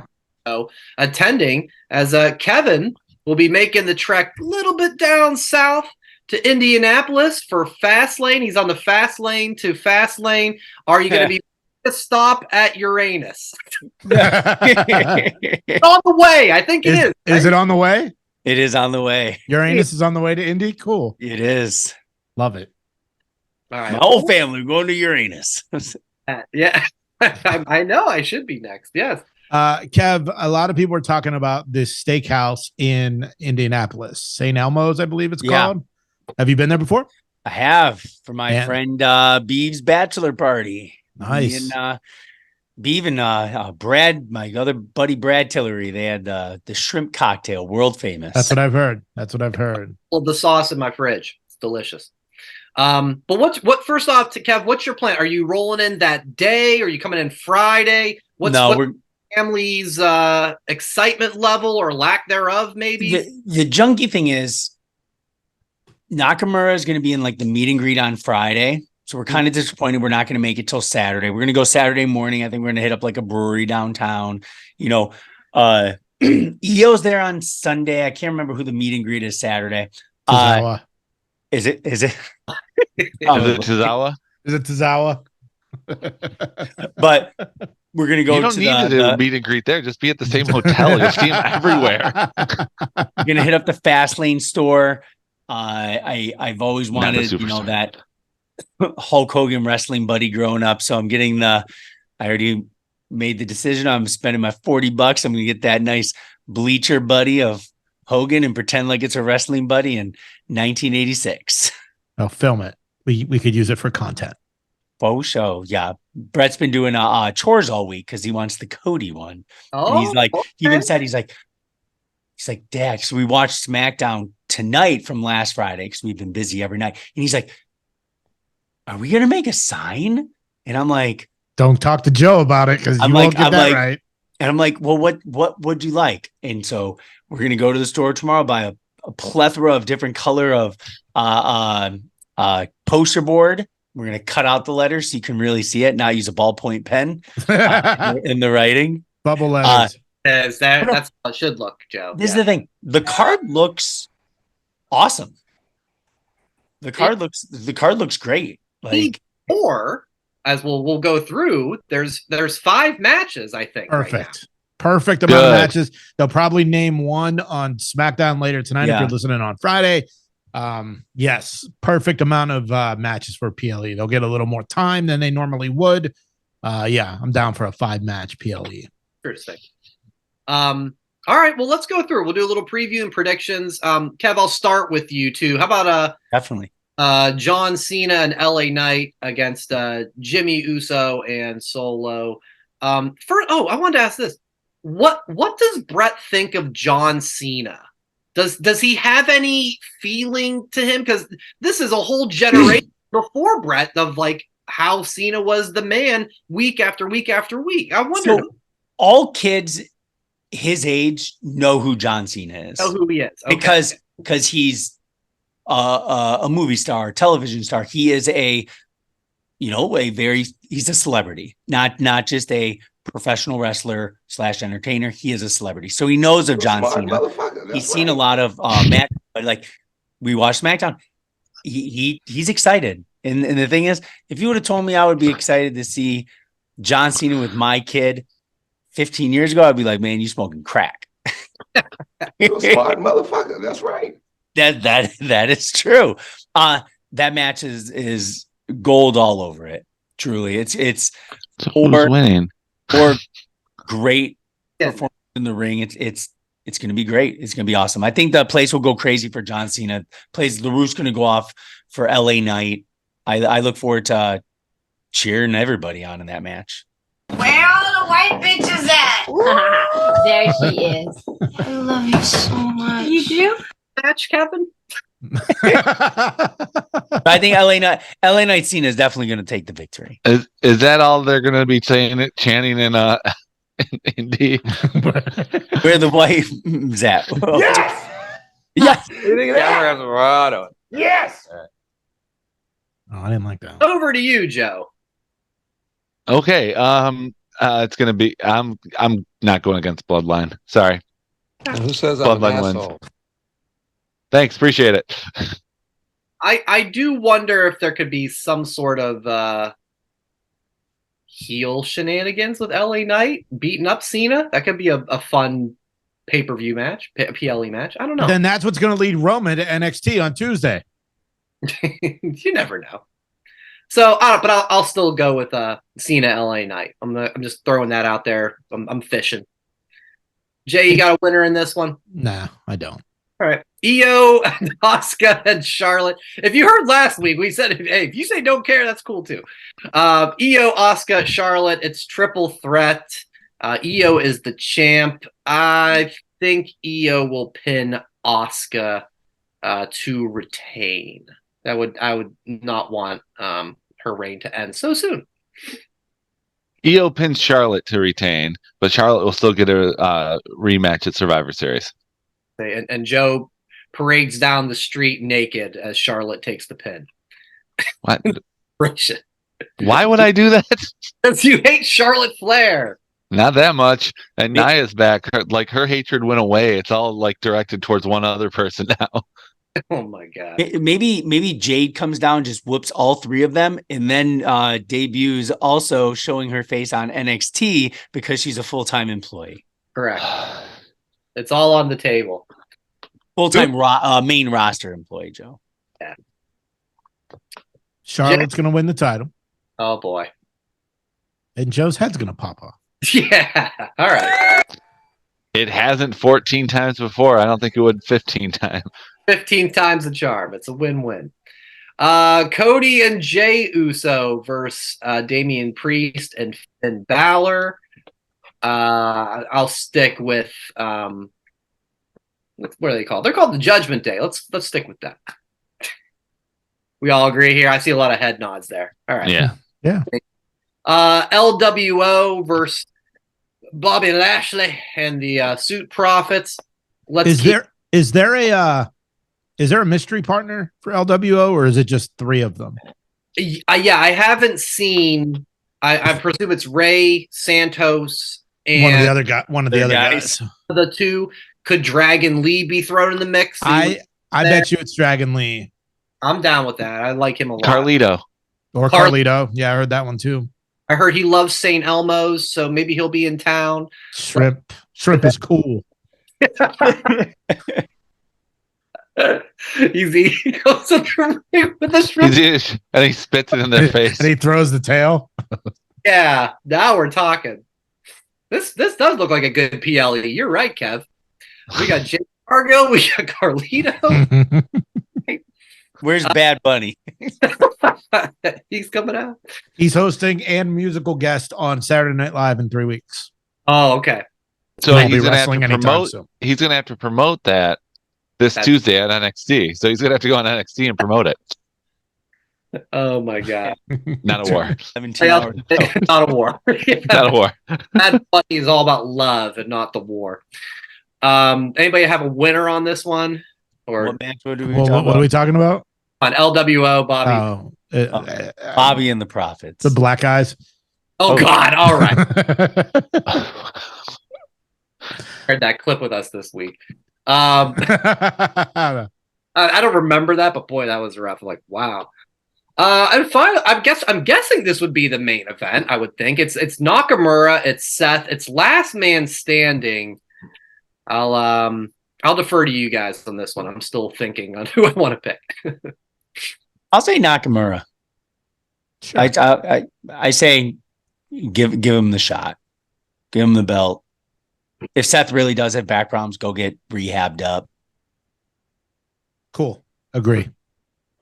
attending, as Kevin will be making the trek a little bit down south to Indianapolis for Fastlane. He's on the Fastlane to Fastlane. Are you going to be a stop at Uranus? It's on the way. I think it is. Is it on the way? It is on the way. Uranus is on the way to Indy? Cool. It is. Love it. All right. My whole family going to Uranus. Yeah. I know. I should be next. Yes. Kev, a lot of people are talking about this steakhouse in Indianapolis, St. Elmo's, I believe it's called. Have you been there before? I have, for my friend Beeve's bachelor party. Nice. And Beeve and Brad, my other buddy Brad Tillery, they had the shrimp cocktail, world famous. That's what I've heard. Well, the sauce in my fridge. It's delicious. But what first off, to Kev, what's your plan? Are you rolling in that day? Are you coming in Friday? What's family's excitement level or lack thereof, maybe? The junky thing is Nakamura is going to be in like the meet and greet on Friday. So we're kind of disappointed we're not going to make it till Saturday. We're going to go Saturday morning. I think we're going to hit up like a brewery downtown. EO's there on Sunday. I can't remember who the meet and greet is Saturday. Is it? Is it Tozawa? Is it Tozawa? But we're gonna go. You don't need to do a meet and greet there. Just be at the same hotel. You'll see him everywhere. We're gonna hit up the Fastlane store. I've always wanted, that Hulk Hogan wrestling buddy growing up. So I'm getting I already made the decision. I'm spending my $40. I'm gonna get that nice bleacher buddy of Hogan and pretend like it's a wrestling buddy in 1986. Oh, film it. We could use it for content. Faux show. Yeah. Brett's been doing chores all week because he wants the Cody one. Oh, and he's like, he even said, he's like, Dad, so we watched SmackDown tonight from last Friday because we've been busy every night. And he's like, are we gonna make a sign? And I'm like, don't talk to Joe about it because you won't get that right. And I'm like, well, what would you like? And so we're gonna go to the store tomorrow, buy a plethora of different color of poster board. We're gonna cut out the letters so you can really see it. Not use a ballpoint pen in the writing. Bubble letters. That's how it should look, Joe. This is the thing. The card looks awesome. The card looks great. Like, or as we'll go through, there's 5 matches, I think. Perfect. Right now. Perfect amount of matches. They'll probably name one on SmackDown later tonight if you're listening on Friday. Yes, perfect amount of matches for PLE. They'll get a little more time than they normally would. I'm down for a 5-match PLE. Interesting. All right, well, let's go through. We'll do a little preview and predictions. Kev, I'll start with you too. How about definitely John Cena and LA Knight against Jimmy Uso and Solo? I wanted to ask this. What does Brett think of John Cena? Does he have any feeling to him? Because this is a whole generation before Brett of like how Cena was the man week after week after week. I wonder. So all kids his age know who John Cena is. Know who he is. Okay. Because he's a movie star, television star. He is a he's a celebrity, not just a professional wrestler / entertainer. He is a celebrity. So he knows of John Cena. He's seen a lot of match, but like we watched SmackDown. He's excited. And the thing is, if you would have told me I would be excited to see John Cena with my kid 15 years ago, I'd be like, man, you smoking crack. You're a smart motherfucker. That's right. That is true. That match is gold all over it. Truly. It's Who's winning? or great performance in the ring. It's going to be great. It's going to be awesome. I think the place will go crazy for John Cena. LaRue's going to go off for LA Knight. I look forward to cheering everybody on in that match. Where all the white bitches at? There she is. I love you so much. You do? Match, Kevin? I think LA Knight Cena is definitely going to take the victory. Is that all they're going to be chanting in Indy? Where the wife's at? Yes. Yes. You think of that? Yes. Oh, I didn't like that. Over to you, Joe. Okay. It's going to be. I'm not going against Bloodline. Sorry. Who says I'm an Bloodline wins. asshole? Thanks. Appreciate it. I do wonder if there could be some sort of heel shenanigans with LA Knight beating up Cena. That could be a fun pay-per-view match, PLE match. I don't know. Then that's what's going to lead Roman to NXT on Tuesday. You never know. So, but I'll still go with Cena LA Knight. I'm just throwing that out there. I'm fishing. Jay, you got a winner in this one? Nah, I don't. All right. Io, Asuka, and Charlotte. If you heard last week, we said, hey, if you say don't care, that's cool too. Io, Asuka, Charlotte, it's triple threat. Io is the champ. I think Io will pin Asuka to retain. I would not want her reign to end so soon. Io pins Charlotte to retain, but Charlotte will still get a rematch at Survivor Series. And Joe parades down the street naked as Charlotte takes the pin. What? Gracious. Why would I do that? Because you hate Charlotte Flair. Not that much. And Nia's back. Her hatred went away. It's all like directed towards one other person now. Oh my god. Maybe Jade comes down, just whoops all three of them, and then debuts also showing her face on NXT because she's a full-time employee. Correct. It's all on the table. Full-time main roster employee, Joe. Yeah. Charlotte's going to win the title, Oh boy. and Joe's head's going to pop off. Yeah. All right. It hasn't 14 times before. I don't think it would 15 times. 15 times the charm. It's a win-win. Cody and Jay Uso versus Damian Priest and Finn Balor. I'll stick with what are they called? They're called the Judgment Day. Let's stick with that. We all agree here. I see a lot of head nods there. All right. Yeah. LWO versus Bobby Lashley and the Suit Profits. Is there a mystery partner for LWO, or is it just three of them? Yeah, I haven't seen. I presume it's Ray Santos and One of the other guys. The two. Could Dragon Lee be thrown in the mix? I bet you it's Dragon Lee I'm down with that. I like him a lot. Carlito. or Carlito. Yeah, I heard that one too. I heard he loves St. Elmo's, so maybe he'll be in town. Shrimp is cool. He goes with the shrimp. And he spits it in their face. And he throws the tail. Yeah, now we're talking. This does look like a good PLE. You're right, Kev. We got Jay Cargill. We got Carlito. Where's Bad Bunny? He's coming out. He's hosting and musical guest on Saturday Night Live in 3 weeks. Oh, okay. So Won't he's be going to have wrestling to anytime promote. soon. He's going to have to promote that this Tuesday at NXT. So he's going to have to go on NXT and promote it. Oh my god. Not a war. 17 hours. Not a war. Not a war. Bad Bunny is all about love and not the war. Anybody have a winner on this one? Or What match what are we Well, talking what are we talking about? on LWO, Bobby? Oh, Bobby and the Prophets. The Black Eyes. Oh God! All right, heard that clip with us this week. I don't remember that, but boy, that was rough. Like, wow. And finally, I'm guessing this would be the main event. I would think it's Nakamura, it's Seth, it's last man standing. I'll defer to you guys on this one. I'm still thinking on who I want to pick. I'll say Nakamura. Sure. I say give him the shot. Give him the belt. If Seth really does have back problems, go get rehabbed up. Cool. Agree.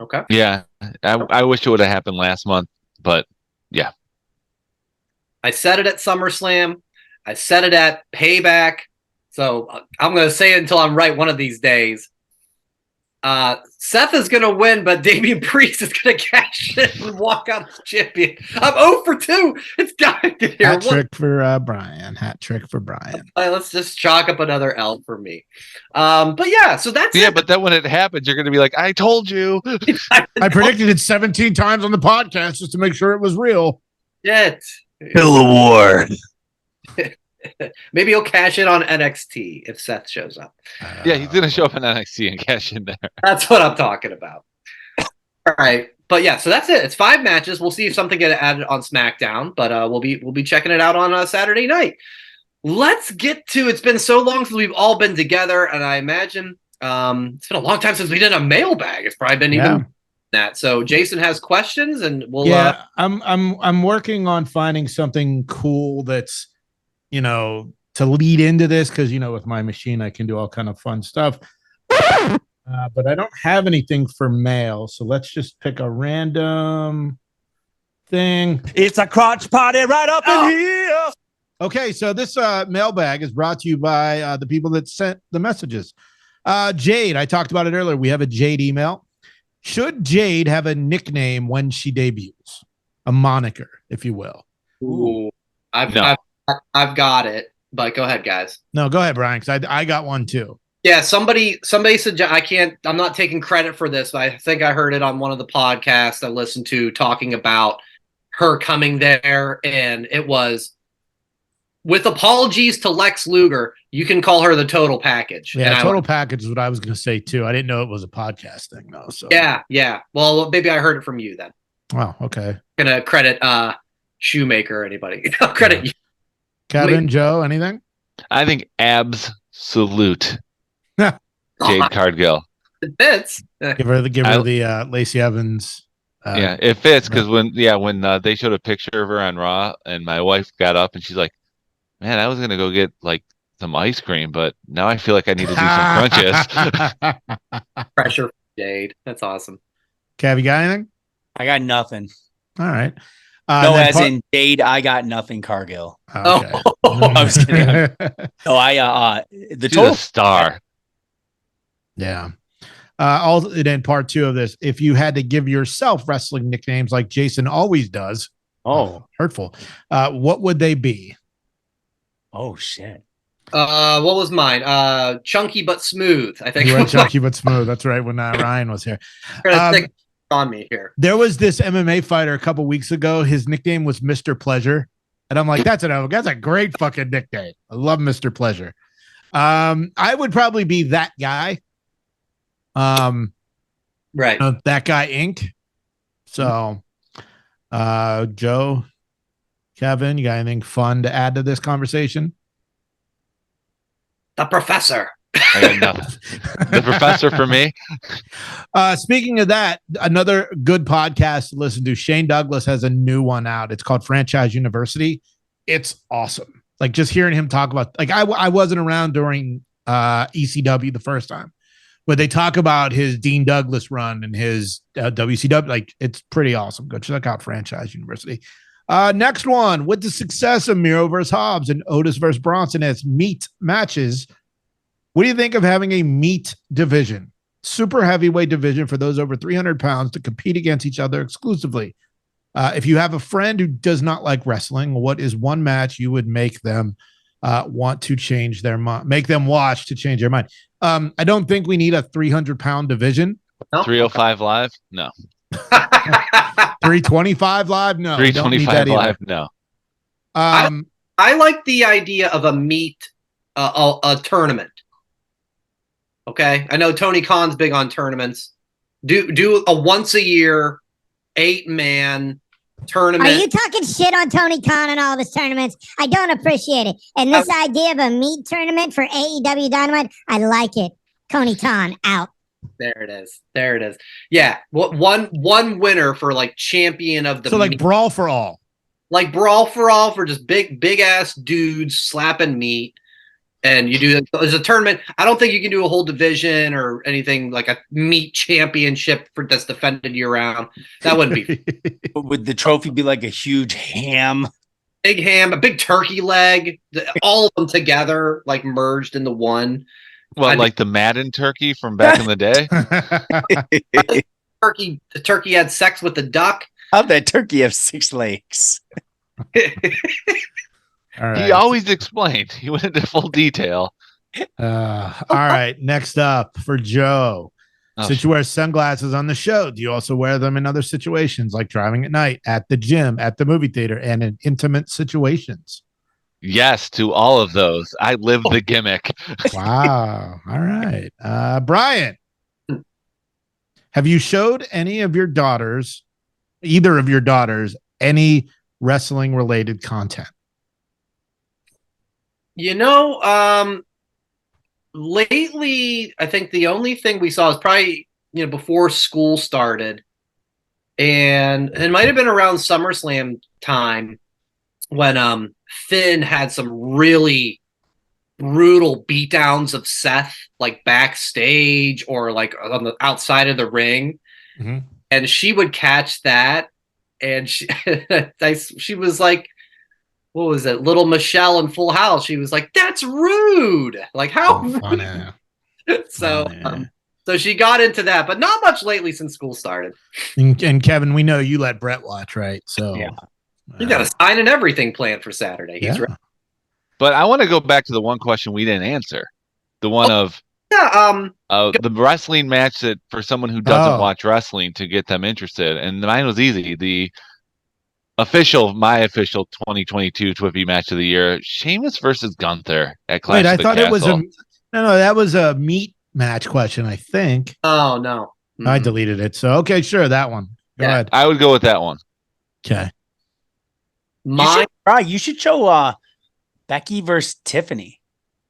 Okay. Yeah. I wish it would have happened last month, but yeah. I said it at SummerSlam. I said it at Payback. So I'm going to say it until I'm right one of these days. Seth is going to win, but Damian Priest is going to cash in and walk out as champion. I'm 0 for 2. It's got to get here. Hat trick for Brian. Hat trick for Brian. Let's just chalk up another L for me. But yeah, so that's yeah. it. But then when it happens, you're going to be like, "I told you." I predicted it 17 times on the podcast just to make sure it was real. Shit. Kill the war. Maybe he'll cash in on NXT if Seth shows up. Yeah, he's going to show up in NXT and cash in there. That's what I'm talking about. All right. But yeah, so that's it. It's 5 matches. We'll see if something gets added on SmackDown, but we'll be checking it out on Saturday night. Let's get to, it's been so long since we've all been together, and I imagine it's been a long time since we did a mailbag. It's probably been even that. So Jason has questions, and we'll I'm working on finding something cool that's, to lead into this, because with my machine I can do all kind of fun stuff. But I don't have anything for mail, so let's just pick a random thing. It's a crotch party right up in here. Okay, so this mailbag is brought to you by the people that sent the messages. Jade, I talked about it earlier. We have a Jade email. Should Jade have a nickname when she debuts? A moniker, if you will. Ooh, I've got it, but go ahead, guys. No, go ahead, Brian, because I got one too. Yeah, somebody suggest. I'm not taking credit for this, but I think I heard it on one of the podcasts I listened to talking about her coming there, and it was, with apologies to Lex Luger, you can call her the total package. Yeah, total package is what I was going to say too. I didn't know it was a podcast thing though. So yeah. Well, maybe I heard it from you then. Oh, okay. Gonna credit Shoemaker or anybody. I'll credit you. Kevin, Joe, anything? I think absolute Jade Cargill. It fits. Give her the Lacey Evans. Yeah, it fits because when they showed a picture of her on Raw, and my wife got up and she's like, "Man, I was gonna go get like some ice cream, but now I feel like I need to do some crunches." Pressure for Jade. That's awesome. Kev, you got anything? I got nothing. All right. No, as in Jade, I got nothing, Cargill. Okay. I was kidding. No, the She's total a star. Yeah. In part 2 of this, if you had to give yourself wrestling nicknames like Jason always does, hurtful, what would they be? Oh shit. What was mine? Chunky but smooth. I think. You were chunky but smooth. That's right. When Ryan was here. On me here. There was this MMA fighter a couple weeks ago. His nickname was Mr. Pleasure. And I'm like, that's a great fucking nickname. I love Mr. Pleasure. I would probably be that guy. Right. That guy Inc. So Joe, Kevin, you got anything fun to add to this conversation? The Professor. I got nothing. The Professor for me. Speaking of that, another good podcast to listen to. Shane Douglas has a new one out. It's called Franchise University. It's awesome. Like just hearing him talk about, like I wasn't around during ECW the first time, but they talk about his Dean Douglas run and his WCW. Like it's pretty awesome. Go check out Franchise University. Next one, with the success of Miro versus Hobbs and Otis versus Bronson as meat matches, what do you think of having a meat division, super heavyweight division for those over 300 pounds to compete against each other exclusively? If you have a friend who does not like wrestling, what is one match you would make them want to change their mind, make them watch to change their mind? I don't think we need a 300-pound division. No? 305 Live? No. 325 live? No. we don't need that 325 live? either. No. I like the idea of a a tournament. Okay, I know Tony Khan's big on tournaments. Do a once a year 8-man tournament. Are you talking shit on Tony Khan and all of his tournaments? I don't appreciate it. And this idea of a meat tournament for AEW Dynamite, I like it. Tony Khan out. There it is. There it is. Yeah, one winner for like champion of the. So like brawl for all. Like brawl for all for just big ass dudes slapping meat. And you do there's a tournament. I don't think you can do a whole division or anything like a meat championship that's defended year round. That wouldn't be. Would the trophy be like a huge ham? Big ham, a big turkey leg, all of them together, like merged into one. Well, like the Madden turkey from back in the day. The turkey had sex with the duck. How'd that turkey have 6 legs? All right. He always explained. He went into full detail. All right. Next up for Joe. Since you wear sunglasses on the show, do you also wear them in other situations like driving at night, at the gym, at the movie theater, and in intimate situations? Yes, to all of those. I live the gimmick. Wow. All right. Brian, have you showed either of your daughters, any wrestling related content? You know, lately, I think the only thing we saw is probably, before school started. And it might have been around SummerSlam time when Finn had some really brutal beatdowns of Seth, like backstage or like on the outside of the ring. Mm-hmm. And she would catch that. And she was like, what was it? Little Michelle in Full House. She was like, "That's rude." Like, how rude? So she got into that, but not much lately since school started. And Kevin, we know you let Brett watch, right? So yeah, you got a sign and everything planned for Saturday. He's right. But I want to go back to the one question we didn't answer, the one of the wrestling match that for someone who doesn't watch wrestling to get them interested. And mine was easy. My official 2022 Twippy match of the year, Sheamus versus Gunther at Clash of the Castle. It was that was a meat match question, I think. Oh no. Mm-hmm. I deleted it. So okay, sure, that one. Go ahead. I would go with that one. Okay. You should show Becky versus Tiffany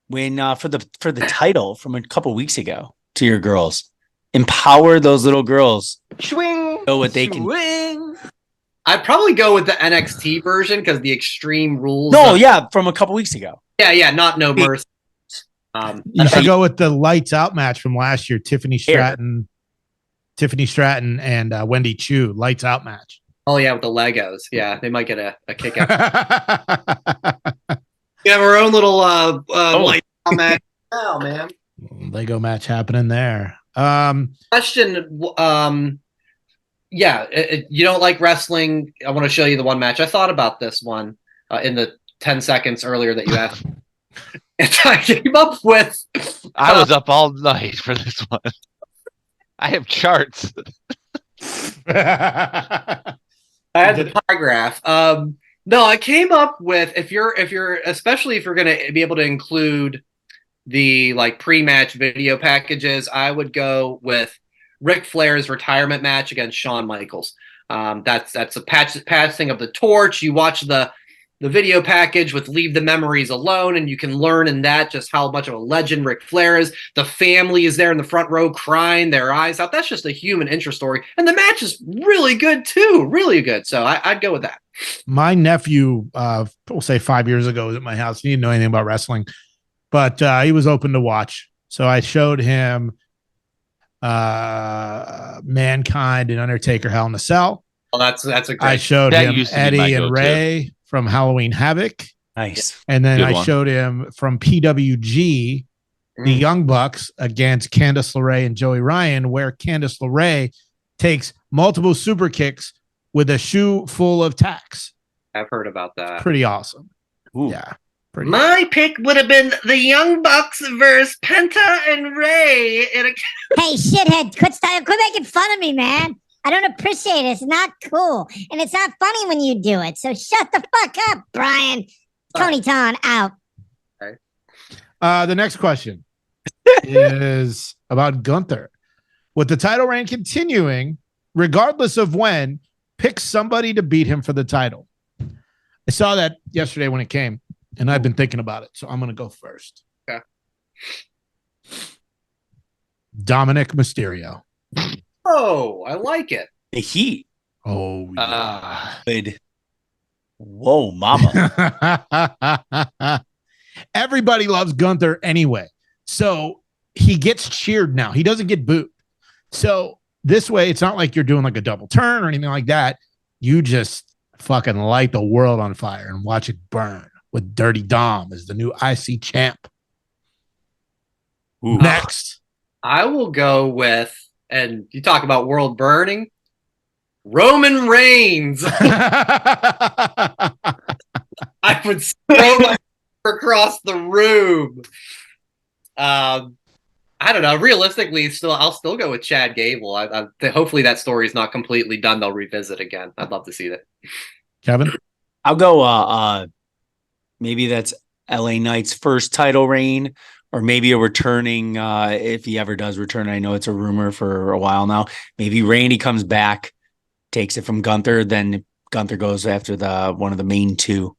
when for the title from a couple weeks ago to your girls. Empower those little girls. Swing. Know what they can. I'd probably go with the NXT version because the Extreme Rules. No, yeah, from a couple weeks ago. Yeah, not No Mercy. You should go with the Lights Out match from last year. Tiffany Stratton and Wendy Chu. Lights Out match. Oh yeah, with the Legos. Yeah, they might get a kick out. We have our own little Lights Out match. Oh man, Lego match happening there. Question. Yeah, you don't like wrestling. I want to show you the one match. I thought about this one in the 10 seconds earlier that you asked. And I came up with... I was up all night for this one. I have charts. I had the pie graph. No, I came up with, especially if you're going to be able to include the like pre-match video packages, I would go with Ric Flair's retirement match against Shawn Michaels. That's a passing of the torch. You watch the video package with Leave the Memories Alone, and you can learn in that just how much of a legend Ric Flair is. The family is there in the front row crying their eyes out. That's just a human interest story. And the match is really good too. Really good. So I'd go with that. My nephew, we'll say 5 years ago, was at my house. He didn't know anything about wrestling, but he was open to watch. So I showed him Mankind and Undertaker Hell in a Cell. Well, that's a great. I showed him Eddie and Ray from Halloween Havoc. Nice. And then I showed him from PWG, the Young Bucks against Candice LeRae and Joey Ryan, where Candice LeRae takes multiple super kicks with a shoe full of tacks. I've heard about that. Pretty awesome. Ooh. Yeah. My pick would have been the Young Bucks versus Penta and Ray. Hey, shithead, quit making fun of me, man. I don't appreciate it. It's not cool. And it's not funny when you do it. So shut the fuck up, Brian. Tony Khan out. The next question is about Gunther. With the title reign continuing, regardless of when, pick somebody to beat him for the title. I saw that yesterday when it came, and I've been thinking about it, so I'm going to go first. Okay. Dominic Mysterio. Oh, I like it. The Heat. Oh, yeah. Good. Whoa, mama. Everybody loves Gunther anyway. So he gets cheered now. He doesn't get booed. So this way, it's not like you're doing like a double turn or anything like that. You just fucking light the world on fire and watch it burn with Dirty Dom as the new IC champ. Ooh. Next. I will go with, and you talk about world burning, Roman Reigns. I would throw my across the room. I don't know. Realistically, I'll still go with Chad Gable. Hopefully that story is not completely done. They'll revisit again. I'd love to see that. Kevin? I'll go maybe that's LA Knight's first title reign, or maybe a returning if he ever does return. I know it's a rumor for a while now. Maybe Randy comes back, takes it from Gunther, then Gunther goes after one of the main two.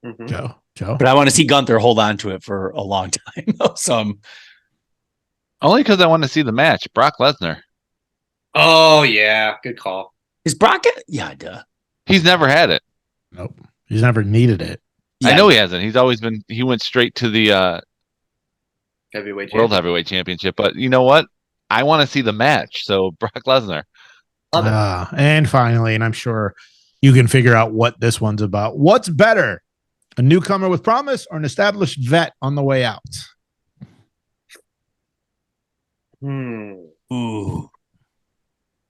Mm-hmm. Joe. But I want to see Gunther hold on to it for a long time. So Only because I want to see the match. Brock Lesnar. Oh yeah, good call. is Brock? Yeah, duh. He's never had it. Nope. He's never needed it. I know he hasn't. He's always been. He went straight to the World Heavyweight Championship. But you know what? I want to see the match. So Brock Lesnar. And finally, and I'm sure you can figure out what this one's about. What's better, a newcomer with promise or an established vet on the way out? Ooh.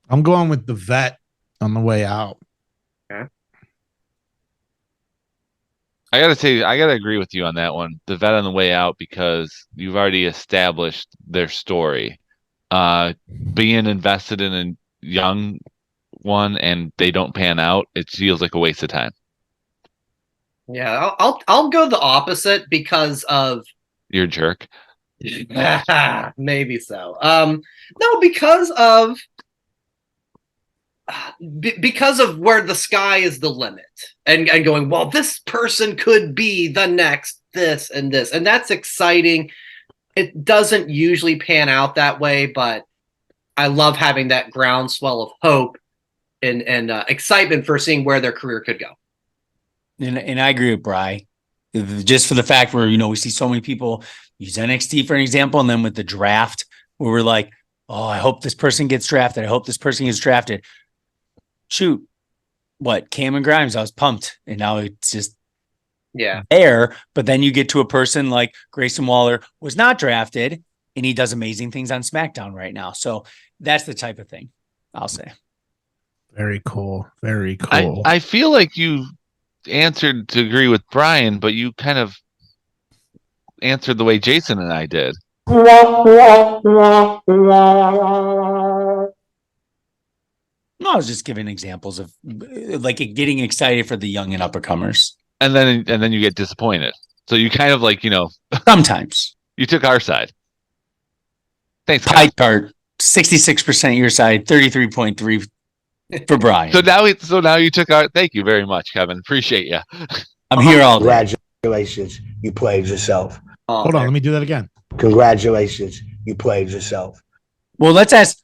I'm going with the vet on the way out. Okay. I gotta say, I gotta agree with you on that one. The vet on the way out, because you've already established their story. Being invested in a young one and they don't pan out, it feels like a waste of time. Yeah, I'll go the opposite because of You're a jerk. maybe so. No, because of where the sky is the limit, and going, well, this person could be the next this, and that's exciting. It doesn't usually pan out that way, but I love having that groundswell of hope and excitement for seeing where their career could go. And I agree with Bri, just for the fact where, we see so many people use NXT for an example. And then with the draft where we're like, oh, I hope this person gets drafted. I hope this person gets drafted. Shoot, what? Cameron Grimes, I was pumped. And now it's just there. But then you get to a person like Grayson Waller was not drafted and he does amazing things on SmackDown right now. So that's the type of thing I'll say. Very cool. Very cool. I feel like you answered to agree with Brian, but you kind of answered the way Jason and I did. No, I was just giving examples of like getting excited for the young and uppercomers. And then you get disappointed. So you kind of like, sometimes you took our side. Thanks. Pie chart, 66% your side, 33.3 for Brian. So now you took our. Thank you very much, Kevin. Appreciate you. I'm here all day. Congratulations, you played yourself. Hold on, let me do that again. Congratulations, you played yourself. Well, let's ask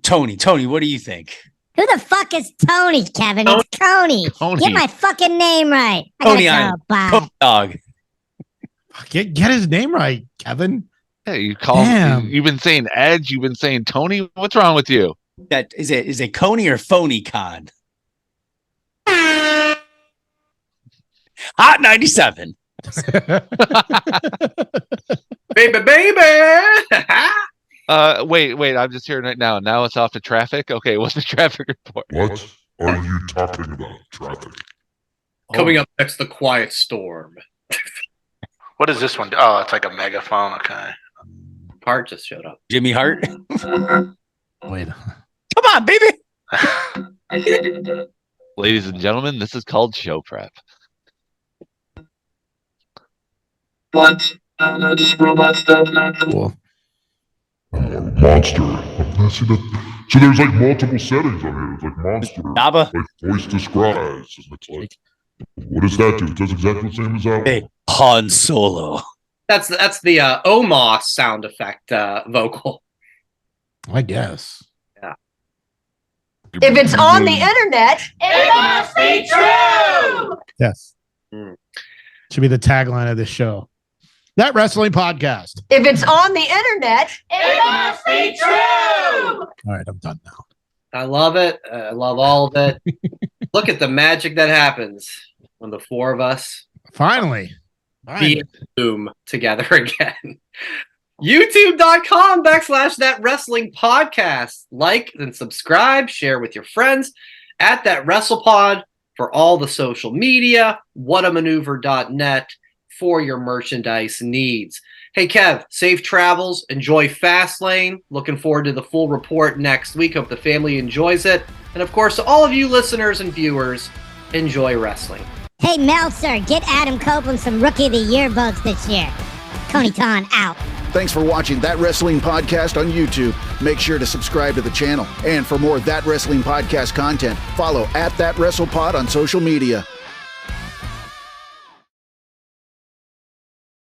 Tony. Tony, what do you think? Who the fuck is Tony, Kevin? It's Coney. Get my fucking name right. Tony, bye. Dog. Get his name right, Kevin. Yeah, you call him. You've been saying Edge. You've been saying Tony. What's wrong with you? That is it Coney or Phony Con? Hot 97. baby. Wait. I'm just hearing right now. Now it's off to traffic. Okay, what's the traffic report? What are you talking about? Traffic. Coming up next, the Quiet Storm. What is this one? Oh, it's like a megaphone. Okay. Hart just showed up. Jimmy Hart. Wait. Come on, baby. Ladies and gentlemen, this is called show prep. Just robot stuff. Cool. Monster. So there's like multiple settings on here. It's like monster, Jabba. like voice describes. And it's like, what does that do? It does exactly the same as that Hey, one. Han Solo. That's the Omos sound effect vocal. I guess. If it's on the internet, it must be true. Yes. Should be the tagline of this show. That wrestling podcast. If it's on the internet, it must be true. All right, I'm done now. I love it. I love all of it. Look at the magic that happens when the four of us Finally. be Zoom together again. YouTube.com/That Wrestling Podcast. Like and subscribe, share with your friends at That WrestlePod for all the social media, whatamaneuver.net for your merchandise needs. Hey, Kev, safe travels. Enjoy Fastlane. Looking forward to the full report next week. Hope the family enjoys it. And of course, to all of you listeners and viewers, enjoy wrestling. Hey, Meltzer, get Adam Copeland some Rookie of the Year votes this year. Tony Khan out. Thanks for watching That Wrestling Podcast on YouTube. Make sure to subscribe to the channel. And for more That Wrestling Podcast content, follow at That WrestlePod on social media.